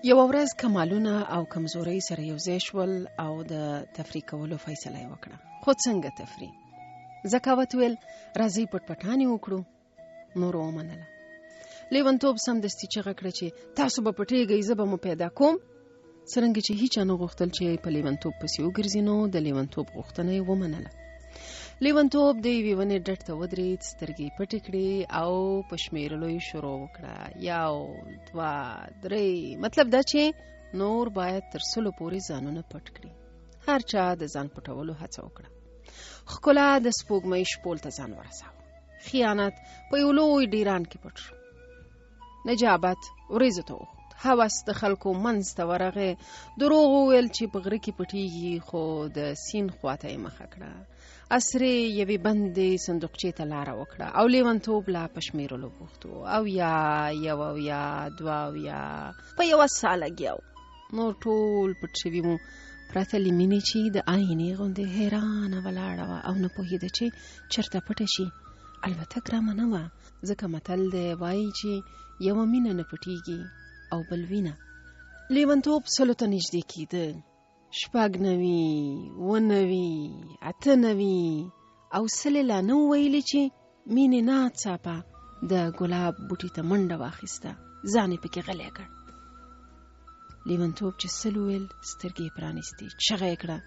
یو ورځ کمالونه او کمزوري سره یو ځای شول او د تفریح کولو فیصله یې وکړه. خو څنګه تفریح؟ زکاوت ویل راځي پټپټانې وکړو. نور ومنله. لیونتوب سمدستي چغه کړه چې تاسو به پټېږئ، زه به مو پیدا کوم. څرنګه چې هیچا نه غوښتل چې په لیونتوب پسې وګرځي، نو د لیونتوب غوښتنه یې ومنله. لیونتوب د یوې ونې ډډ ته ودرېد، سترګې پټې کړې او په شمېرلو یې شروع وکړه. 1 2 3. مطلب دا چې نور باید تر 100 پورې ځانونه پټ کړي. هر چا د ځان پټولو هڅه وکړه. ښکلا د سپوږمۍ شپول ته ځان ورساوه. خیانت په یو لوی ډیران کې پټ شو. نجابت وریځو ته وخوت. هوس د خلکو منځ ته ورغی. دروغ وویل چې په غره کې پټیږي، خو د سیند خواته یې مخه کړه. اسرې یوې بندې صندوقچې ته لاره وکړه او لیونتوب لا په شمېرلو بوخت و. 1 2 په یوه ساه لګیا و. نور ټول پټ شوي مو پرته له مینې چې د آینې غوندې حیرانه ولاړه وه او نه پوهېده چې چېرته پټه شي. البته ګرامه نه وه، ځکه متل دی وایي چې یوه مینه نه پټېږي او بل وینه. لیونتوب 100 ته نږدې کېده. 6 9 9 8 9 او 100 لا نه ویلې چې مینې ناڅاپه د ګلاب بوټي ته منډه واخیسته، ځان یې پکې غلی کړ. لیونتوب چې 100 ویل، سترګې یې پرانیستې، چغه یې کړه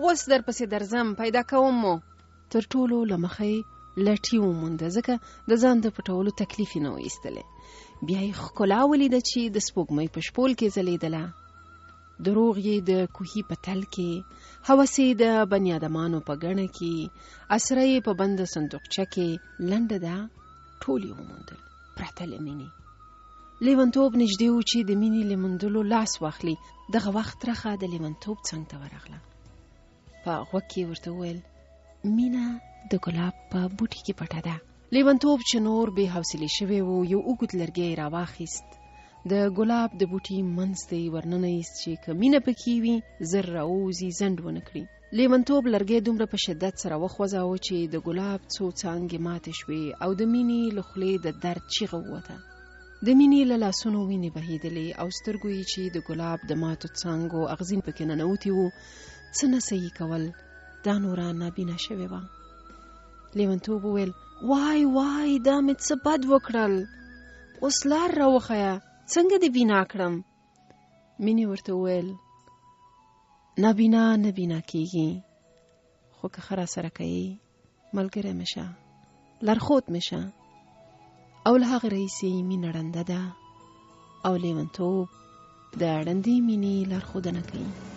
اوس درپسې درځم، پیدا کوم مو. تر ټولو له مخه یې لټي ومونده، ځکه د ځان د پټولو تکلیف یې نه و ایستلی. بیا یې ښکلا ولیده چې د سپوږمۍ په شپول کې ځلېدله. دروغ یې د کوهي په تل کې، هوس یې د بني ادمانو په ګڼه کې، اسره یې په بنده صندوقچه کې. لنډه ده، ټول یې وموندل پرته له مینې. لیونتوب نږدې و چې د مینې له موندلو لاس واخلي. دغه وخت رخه د لیونتوب څنګ ته ورغله. په غوږ کې ورته وویل مینه د ګلاب په بوټي کې پټه ده. لیونتوب چې نور بې حوصلې شوی و، یو اوږد لرګی را واخیست، د ګلاب د بوټي منځ ته یې ورننه ایست چې که مینه پکې وي زر راووځي، ځنډ ونه کړي. لیونتوب لرګی دومره په شدت سره وخوځاوه چې د ګلاب څو څانګې ماتې شوې او د مینې له خولې د درد چیغه ووته. د مینې له لاسونو وینې بهېدلې او سترګو یې چې د ګلاب د ماتو څانګو اغزین پکې ننوتي وو، څه نسه یې کول، دا نوره نابینا شوې وه. لیونتوب وویل وای دا مې څه بد وکړل، اوس لار راوښیه، څنګه دې بینا کړم؟ مینې ورته وویل نابینا نه بینا کېږي، خو که ښه راسره کوې ملګری مې شه، لارښود مې شه. او له هغه راهیسې مینه ړنده ده او لیونتوب د ړندې مینې لارښودنه کوي.